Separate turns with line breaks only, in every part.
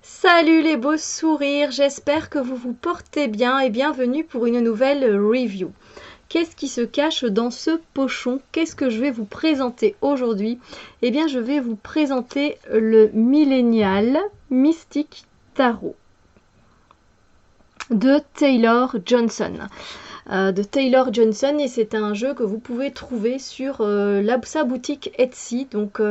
Salut les beaux sourires, j'espère que vous vous portez bien et bienvenue pour une nouvelle review. Qu'est-ce qui se cache dans ce pochon? Qu'est-ce que je vais vous présenter aujourd'hui? Eh bien, je vais vous présenter le Millennial Mystic Tarot de Taylor Johnson. Et c'est un jeu que vous pouvez trouver sur sa boutique Etsy, donc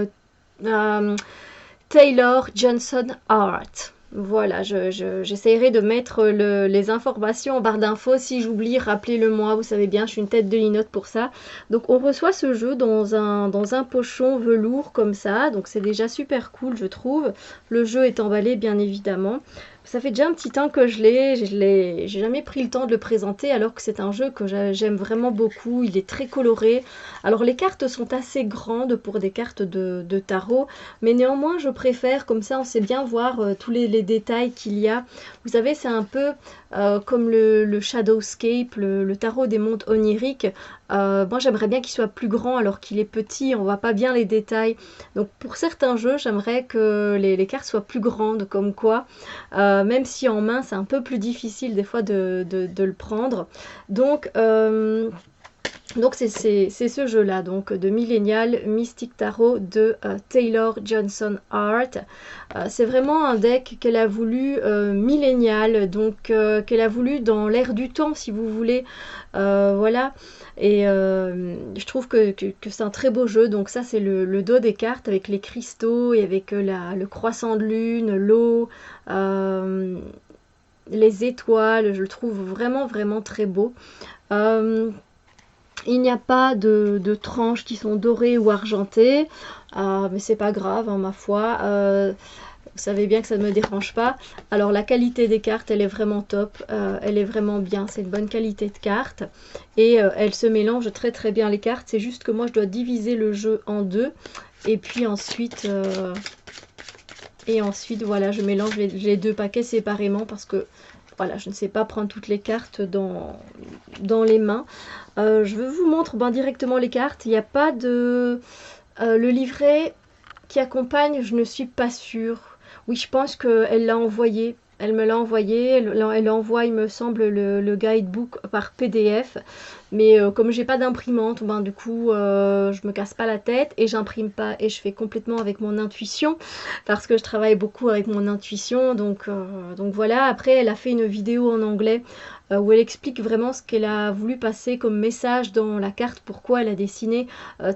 Taylor Johnson Art. Voilà, j'essaierai de mettre les informations en barre d'infos. Si j'oublie, rappelez-le moi, vous savez bien, je suis une tête de linotte pour ça. Donc on reçoit ce jeu dans un pochon velours comme ça, donc c'est déjà super cool je trouve. Le jeu est emballé bien évidemment. Ça fait déjà un petit temps que j'ai jamais pris le temps de le présenter alors que c'est un jeu que j'aime vraiment beaucoup, il est très coloré. Alors les cartes sont assez grandes pour des cartes de tarot, mais néanmoins je préfère, comme ça on sait bien voir tous les détails qu'il y a. Vous savez, c'est un peu comme le Shadowscape, le tarot des mondes oniriques. Moi j'aimerais bien qu'il soit plus grand alors qu'il est petit, on voit pas bien les détails. Donc pour certains jeux, j'aimerais que les cartes soient plus grandes, comme quoi, même si en main c'est un peu plus difficile des fois de le prendre. Donc c'est ce jeu-là, donc de Millennial Mystic Tarot de Taylor Johnson Art. C'est vraiment un deck qu'elle a voulu millénial, donc qu'elle a voulu dans l'air du temps, si vous voulez. Voilà. Et je trouve que c'est un très beau jeu. Donc ça, c'est le dos des cartes avec les cristaux et avec le croissant de lune, l'eau, les étoiles. Je le trouve vraiment, vraiment très beau. Il n'y a pas de tranches qui sont dorées ou argentées, mais c'est pas grave, hein, ma foi. Vous savez bien que ça ne me dérange pas. Alors la qualité des cartes, elle est vraiment top, elle est vraiment bien, c'est une bonne qualité de cartes. Et elle se mélange très très bien les cartes, c'est juste que moi je dois diviser le jeu en deux. Et puis ensuite, voilà, je mélange les deux paquets séparément parce que voilà, je ne sais pas prendre toutes les cartes dans les mains. Je vous montre directement les cartes. Il n'y a pas de... le livret qui accompagne, je ne suis pas sûre. Oui, je pense qu'elle l'a envoyé. Elle me l'a envoyé. Elle envoie, il me semble, le guidebook par PDF. Mais comme j'ai pas d'imprimante, du coup, je me casse pas la tête et j'imprime pas. Et je fais complètement avec mon intuition parce que je travaille beaucoup avec mon intuition. Donc voilà. Après, elle a fait une vidéo en anglais où elle explique vraiment ce qu'elle a voulu passer comme message dans la carte, pourquoi elle a dessiné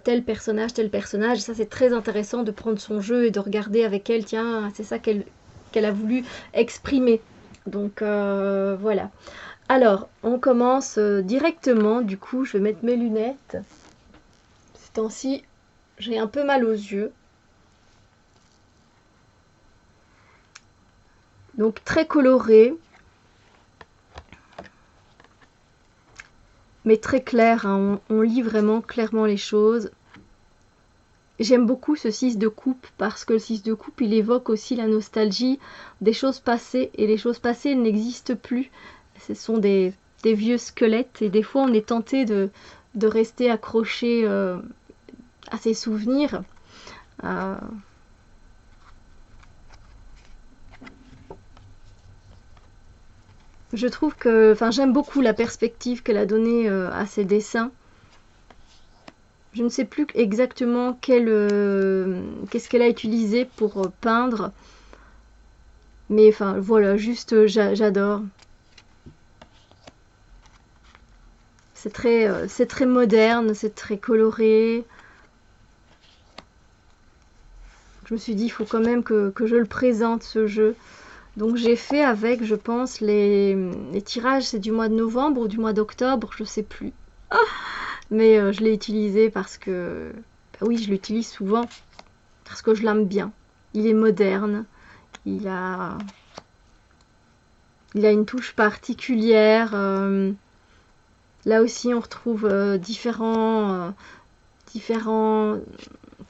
tel personnage, tel personnage. Ça, c'est très intéressant de prendre son jeu et de regarder avec elle, tiens, c'est ça qu'elle a voulu exprimer. Donc voilà. Alors, on commence directement. Du coup, je vais mettre mes lunettes. Ces temps-ci, j'ai un peu mal aux yeux. Donc, très coloré. Mais très clair, hein, on lit vraiment clairement les choses. J'aime beaucoup ce 6 de coupe parce que le 6 de coupe, il évoque aussi la nostalgie des choses passées. Et les choses passées n'existent plus. Ce sont des vieux squelettes et des fois on est tenté de rester accroché à ses souvenirs. Je trouve que, j'aime beaucoup la perspective qu'elle a donnée à ses dessins. Je ne sais plus exactement qu'est-ce qu'elle a utilisé pour peindre. Mais voilà, juste j'adore. C'est très moderne, c'est très coloré. Je me suis dit, il faut quand même que je le présente, ce jeu. Donc j'ai fait avec, je pense, les tirages, c'est du mois de novembre ou du mois d'octobre, je sais plus. Mais je l'ai utilisé parce que, oui, je l'utilise souvent, parce que je l'aime bien. Il est moderne, il a une touche particulière. Là aussi, on retrouve différents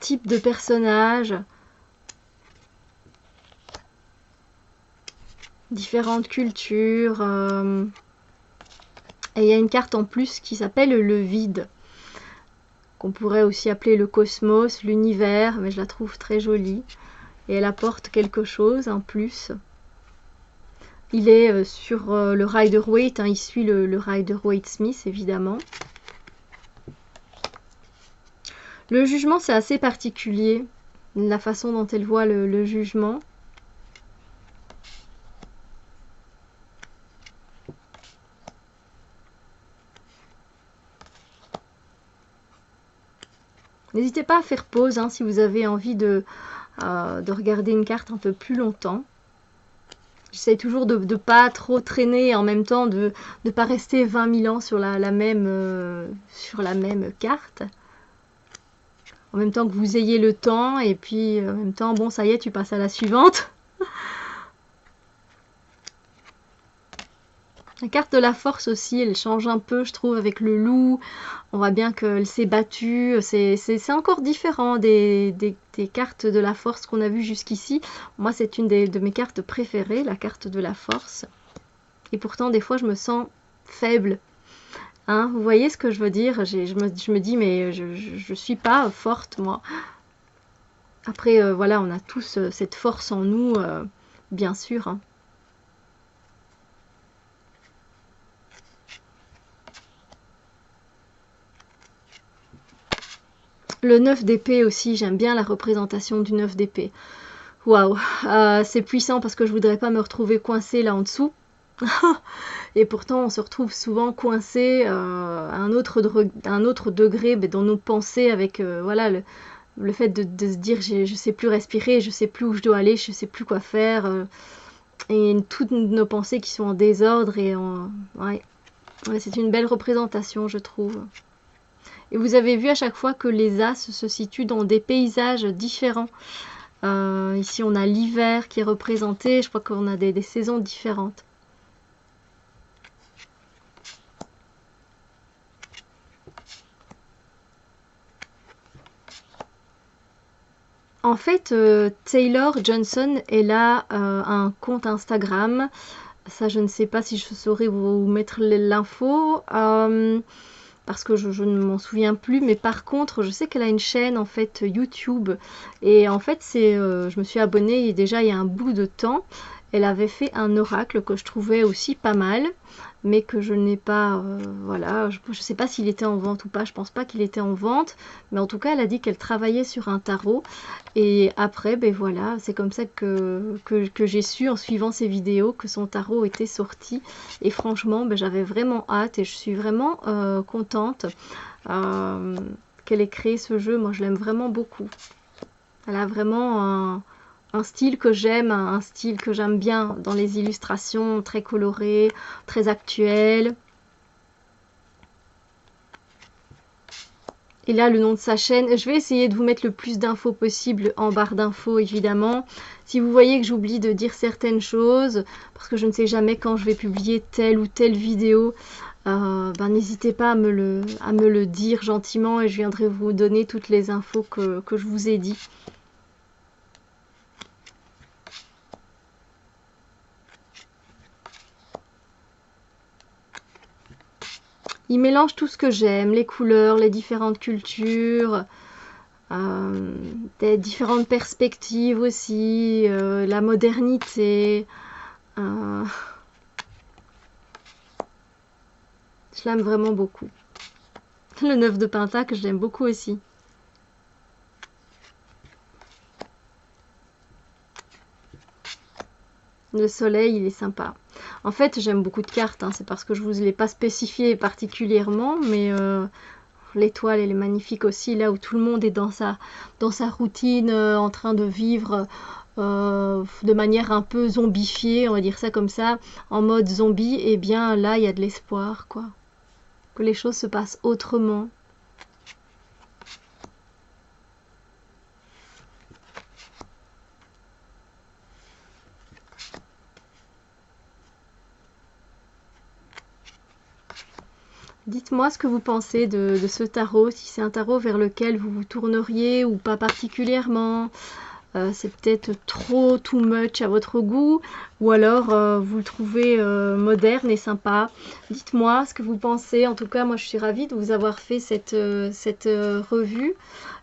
types de personnages, différentes cultures. Et il y a une carte en plus qui s'appelle le vide, qu'on pourrait aussi appeler le cosmos, l'univers, mais je la trouve très jolie. Et elle apporte quelque chose en plus. Il est sur le Rider-Waite, hein, il suit le Rider-Waite Smith évidemment. Le jugement, c'est assez particulier, la façon dont elle voit le jugement. N'hésitez pas à faire pause hein, si vous avez envie de regarder une carte un peu plus longtemps. J'essaie toujours de ne pas trop traîner et en même temps de ne pas rester 20 000 ans sur la même carte. En même temps que vous ayez le temps et puis en même temps, bon ça y est, tu passes à la suivante. La carte de la force aussi, elle change un peu, je trouve, avec le loup. On voit bien qu'elle s'est battue. C'est encore différent des cartes de la force qu'on a vues jusqu'ici. Moi, c'est une de mes cartes préférées, la carte de la force. Et pourtant, des fois, je me sens faible. Hein, vous voyez ce que je veux dire? Je me dis, mais je suis pas forte, moi. Après, voilà, on a tous cette force en nous, bien sûr. Hein. Le 9 d'épée aussi, j'aime bien la représentation du 9 d'épée. Waouh, c'est puissant parce que je voudrais pas me retrouver coincée là en dessous. Et pourtant, on se retrouve souvent coincé à un autre degré dans nos pensées avec voilà, le fait de se dire je sais plus respirer, je sais plus où je dois aller, je sais plus quoi faire. Et toutes nos pensées qui sont en désordre. Et ouais, c'est une belle représentation, je trouve. Et vous avez vu à chaque fois que les as se situent dans des paysages différents. Ici, on a l'hiver qui est représenté. Je crois qu'on a des saisons différentes. En fait, Taylor Johnson, elle a un compte Instagram. Ça, je ne sais pas si je saurais vous mettre l'info. Parce que je ne m'en souviens plus, mais par contre, je sais qu'elle a une chaîne en fait YouTube, et en fait, je me suis abonnée déjà il y a un bout de temps. Elle avait fait un oracle que je trouvais aussi pas mal, mais que je n'ai pas, voilà, je ne sais pas s'il était en vente ou pas, je pense pas qu'il était en vente, mais en tout cas, elle a dit qu'elle travaillait sur un tarot, et après, ben voilà, c'est comme ça que j'ai su en suivant ses vidéos que son tarot était sorti, et franchement, ben, j'avais vraiment hâte, et je suis vraiment contente qu'elle ait créé ce jeu. Moi, je l'aime vraiment beaucoup. Elle a vraiment un style que j'aime, un style que j'aime bien dans les illustrations, très colorées, très actuelles. Et là, le nom de sa chaîne, je vais essayer de vous mettre le plus d'infos possible en barre d'infos, évidemment. Si vous voyez que j'oublie de dire certaines choses, parce que je ne sais jamais quand je vais publier telle ou telle vidéo, ben, n'hésitez pas à me le dire gentiment et je viendrai vous donner toutes les infos que je vous ai dit. Il mélange tout ce que j'aime, les couleurs, les différentes cultures, des différentes perspectives aussi, la modernité. Je l'aime vraiment beaucoup. Le 9 de Pentacle, je l'aime beaucoup aussi. Le soleil, il est sympa. En fait, j'aime beaucoup de cartes, hein, c'est parce que je ne vous l'ai pas spécifié particulièrement, mais l'étoile, elle est magnifique aussi, là où tout le monde est dans sa routine, en train de vivre de manière un peu zombifiée, on va dire ça comme ça, en mode zombie, et bien là, il y a de l'espoir, quoi. Que les choses se passent autrement. Dites-moi ce que vous pensez de ce tarot, si c'est un tarot vers lequel vous vous tourneriez ou pas particulièrement. C'est peut-être trop too much à votre goût, ou alors vous le trouvez moderne et sympa. Dites-moi ce que vous pensez. En tout cas, moi je suis ravie de vous avoir fait cette revue.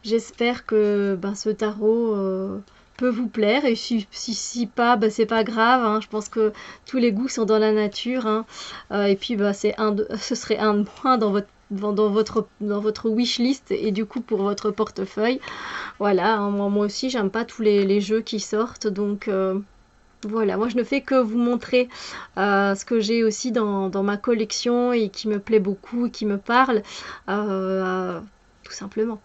J'espère que ce tarot peut vous plaire, et si pas, bah, c'est pas grave, hein. Je pense que tous les goûts sont dans la nature, hein. Et puis bah, ce serait un de moins dans votre wishlist, et du coup pour votre portefeuille. Voilà, hein, moi aussi j'aime pas tous les jeux qui sortent, donc voilà, moi je ne fais que vous montrer ce que j'ai aussi dans ma collection et qui me plaît beaucoup, qui me parle, tout simplement.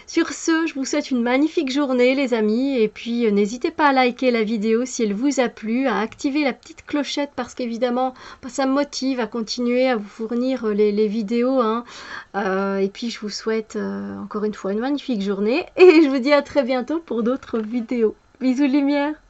Sur ce, je vous souhaite une magnifique journée les amis, et puis n'hésitez pas à liker la vidéo si elle vous a plu, à activer la petite clochette parce qu'évidemment ça me motive à continuer à vous fournir les vidéos, hein. Et puis je vous souhaite encore une fois une magnifique journée, et je vous dis à très bientôt pour d'autres vidéos. Bisous lumière.